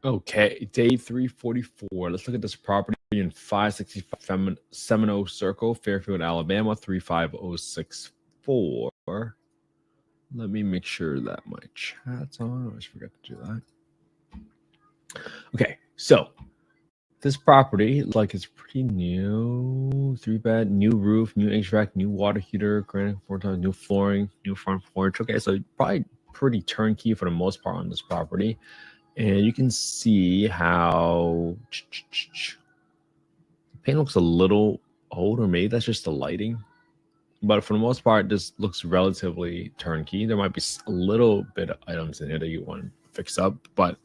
Okay, day 344. Let's look at this property in 565 Seminole Circle, Fairfield, Alabama, 35064. Let me make sure that my chat's on. I always forget to do that. Okay, so this property looks like it's pretty new. 3-bed, new roof, new HVAC, new water heater, granite 4 times, new flooring, new front porch. Okay, so probably pretty turnkey for the most part on this property. And you can see how the paint looks a little old, or maybe that's just the lighting. But for the most part, this looks relatively turnkey. There might be a little bit of items in here that you want to fix up, but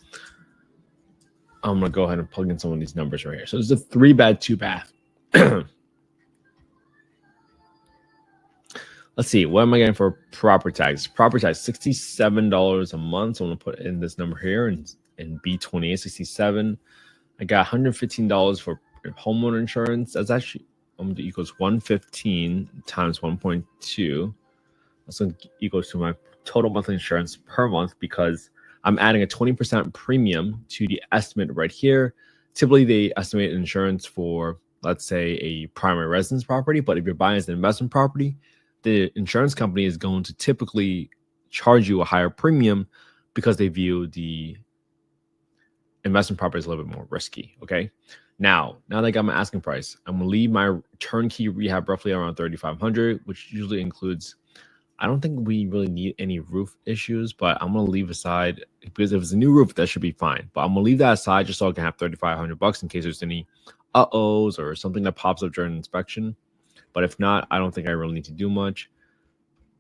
I'm going to go ahead and plug in some of these numbers right here. So it's a 3-bed, 2-bath. Let's see. What am I getting for property tax? Property tax, $67 a month. So I'm going to put in this number here in B28, 67. I got $115 for homeowner insurance. That's actually equals 115 times 1.2. That's going to equals to my total monthly insurance per month, because I'm adding a 20% premium to the estimate right here. Typically, they estimate insurance for, let's say, a primary residence property. But if you're buying as an investment property, the insurance company is going to typically charge you a higher premium because they view the investment property as a little bit more risky. Okay. Now that I got my asking price, I'm going to leave my turnkey rehab roughly around $3,500, which usually includes, I don't think we really need any roof issues, but I'm going to leave aside, because if it's a new roof, that should be fine. But I'm going to leave that aside just so I can have $3,500 in case there's any uh-ohs or something that pops up during inspection. But if not, I don't think I really need to do much.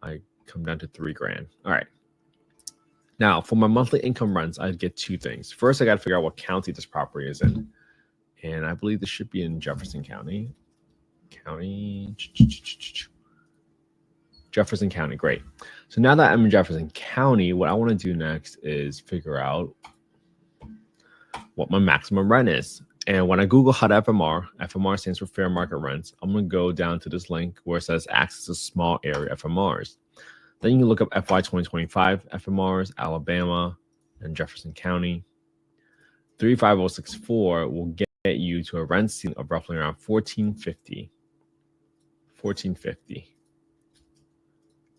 I come down to $3,000. All right. Now, for my monthly income rents, I get 2 things. First, I got to figure out what county this property is in. And I believe this should be in Jefferson County. Jefferson County, great. So now that I'm in Jefferson County, what I want to do next is figure out what my maximum rent is. And when I Google HUD FMR stands for fair market rents, I'm going to go down to this link where it says access to small area FMRs. Then you can look up FY 2025 FMRs, Alabama, and Jefferson County. 35064 will get you to a rent ceiling of roughly around $1,450.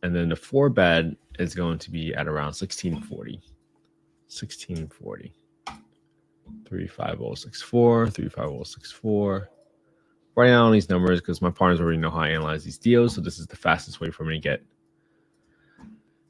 And then the 4-bed is going to be at around $1,640. 35064. Writing down all these numbers because my partners already know how I analyze these deals. So this is the fastest way for me to get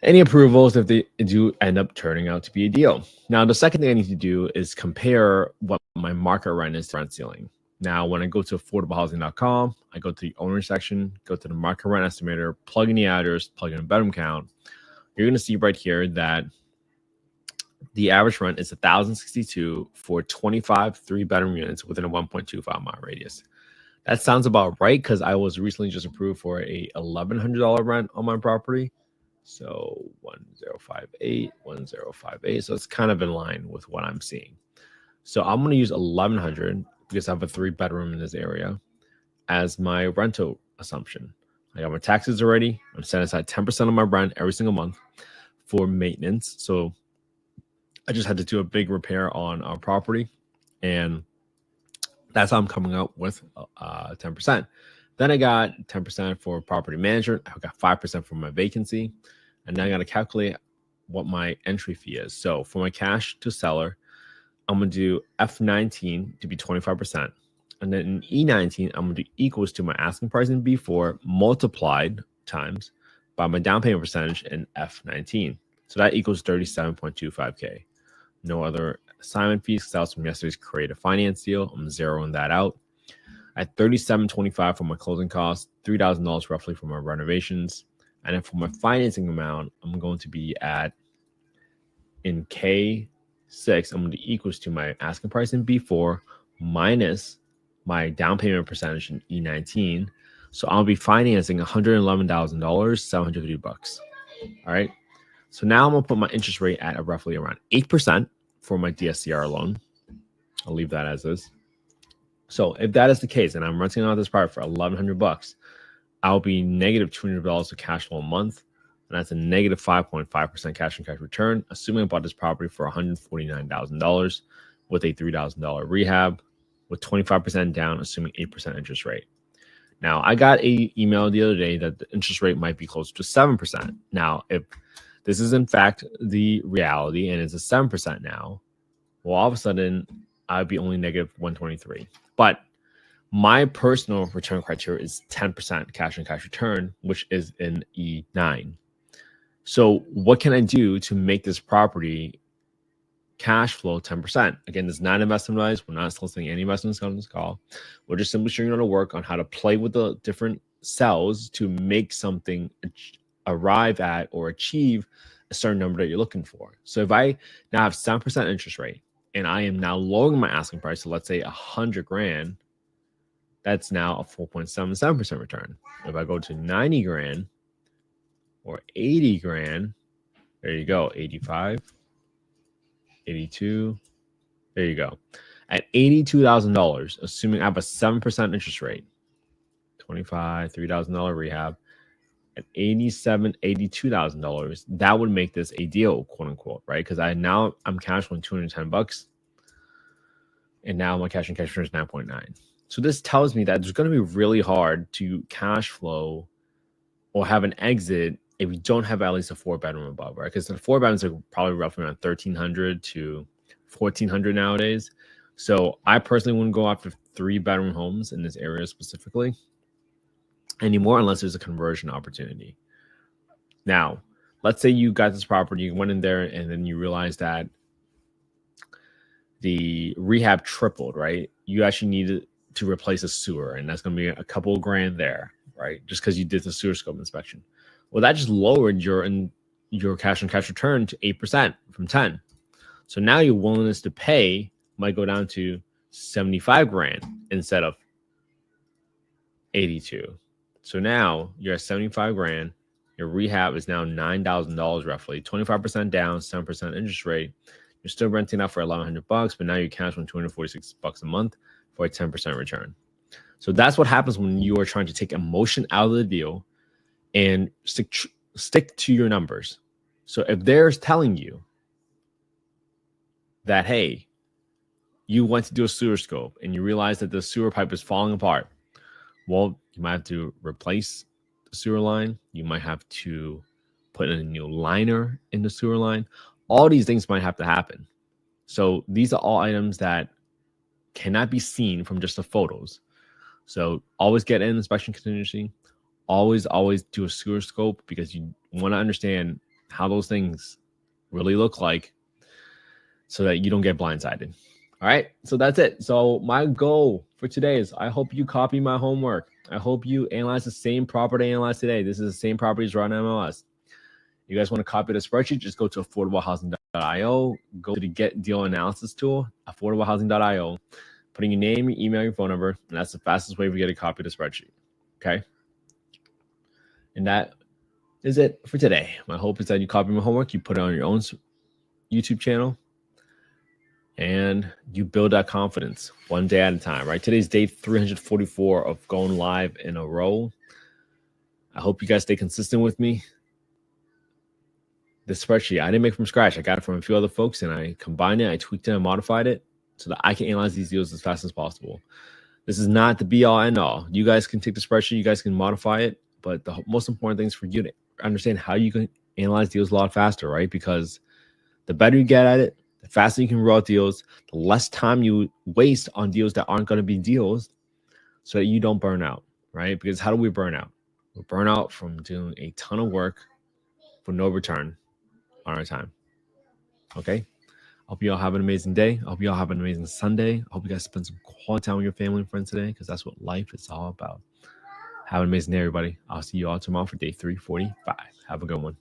any approvals if they do end up turning out to be a deal. Now, the second thing I need to do is compare what my market rent is to rent ceiling. Now, when I go to affordablehousing.com, I go to the owner section, go to the market rent estimator, plug in the address, plug in a bedroom count. You're going to see right here that the average rent is $1,062 for 25 3-bedroom units within a 1.25-mile radius. That sounds about right because I was recently just approved for a $1,100 rent on my property. So 1058. So it's kind of in line with what I'm seeing. So I'm going to use 1,100 because I have a 3-bedroom in this area as my rental assumption. I got my taxes already. I'm setting aside 10% of my rent every single month for maintenance. So I just had to do a big repair on our property, and that's how I'm coming up with 10%. Then I got 10% for property management. I got 5% for my vacancy, and then I got to calculate what my entry fee is. So for my cash to seller, I'm going to do F19 to be 25. And then in E19, I'm going to do equals to my asking price in B4 multiplied times by my down payment percentage in F19. So that equals 37.25K. No other assignment fees because that was from yesterday's creative finance deal. I'm zeroing that out. At $37.25 for my closing costs, $3,000 roughly for my renovations. And then for my financing amount, I'm going to be at, in K6, I'm going to equals to my asking price in B4 minus my down payment percentage in E19. So I'll be financing $111,000, $750. All right. So now I'm going to put my interest rate at roughly around 8% for my DSCR loan. I'll leave that as is. So if that is the case, and I'm renting out this property for $1,100, I'll be negative $200 of cash flow a month. And that's a negative 5.5% cash on cash return, assuming I bought this property for $149,000. with a $3,000 rehab with 25% down, assuming 8% interest rate. Now, I got an email the other day that the interest rate might be closer to 7%. Now, if this is in fact the reality and it's a 7% now, well, all of a sudden, I'd be only negative 123. But my personal return criteria is 10% cash on cash return, which is an E9. So what can I do to make this property cash flow 10%? Again, this is not investment advice. We're not soliciting any investments on this call. We're just simply showing you how to work on how to play with the different cells to make something arrive at or achieve a certain number that you're looking for. So if I now have 7% interest rate and I am now lowering my asking price, so let's say 100 grand, that's now a 4.77% return. If I go to 90 grand or 80 grand, there you go, 85, 82, there you go. At $82,000, assuming I have a 7% interest rate, 25, $3,000 rehab, at $82,000, that would make this a deal, quote unquote, right? Because I'm cash flowing $210, and now my cash and cash return is 9.9. So this tells me that it's going to be really hard to cash flow or have an exit if you don't have at least a 4-bedroom above, right? Because the 4 bedrooms are probably roughly around $1,300 to $1,400 nowadays. So I personally wouldn't go after 3-bedroom homes in this area specifically anymore unless there's a conversion opportunity. Now, let's say you got this property, you went in there, and then you realized that the rehab tripled, right? You actually needed to replace a sewer, and that's going to be a couple of grand there, right? Just because you did the sewer scope inspection. Well, that just lowered your cash on cash return to 8% from 10. So now your willingness to pay might go down to 75 grand instead of 82. So now you're at 75 grand. Your rehab is now $9,000 roughly, 25% down, 7% interest rate. You're still renting out for $1,100, but now you're cash on $246 a month for a 10% return. So that's what happens when you are trying to take emotion out of the deal and stick to your numbers. So if they're telling you that, hey, you went to do a sewer scope and you realize that the sewer pipe is falling apart, well, you might have to replace the sewer line. You might have to put in a new liner in the sewer line. All these things might have to happen. So these are all items that cannot be seen from just the photos. So always get an inspection contingency. Always do a sewer scope because you want to understand how those things really look like so that you don't get blindsided. All right, so that's it. So my goal for today is I hope you copy my homework. I hope you analyze the same property I analyzed today. This is the same properties run MLS. You guys want to copy the spreadsheet, just go to affordablehousing.io, go to the Get Deal Analysis tool, affordablehousing.io, put in your name, your email, your phone number, and that's the fastest way for you to get a copy of the spreadsheet. Okay? And that is it for today. My hope is that you copy my homework, you put it on your own YouTube channel, and you build that confidence one day at a time, right? Today's day 344 of going live in a row. I hope you guys stay consistent with me. This spreadsheet, I didn't make from scratch. I got it from a few other folks, and I combined it, I tweaked it, and modified it so that I can analyze these deals as fast as possible. This is not the be-all, end-all. You guys can take the spreadsheet, you guys can modify it, but the most important thing is for you to understand how you can analyze deals a lot faster, right? Because the better you get at it, the faster you can roll out deals, the less time you waste on deals that aren't going to be deals so that you don't burn out, right? Because how do we burn out? We burn out from doing a ton of work for no return on our time. Okay? I hope you all have an amazing day. I hope you all have an amazing Sunday. I hope you guys spend some quality time with your family and friends today because that's what life is all about. Have an amazing day, everybody. I'll see you all tomorrow for day 345. Have a good one.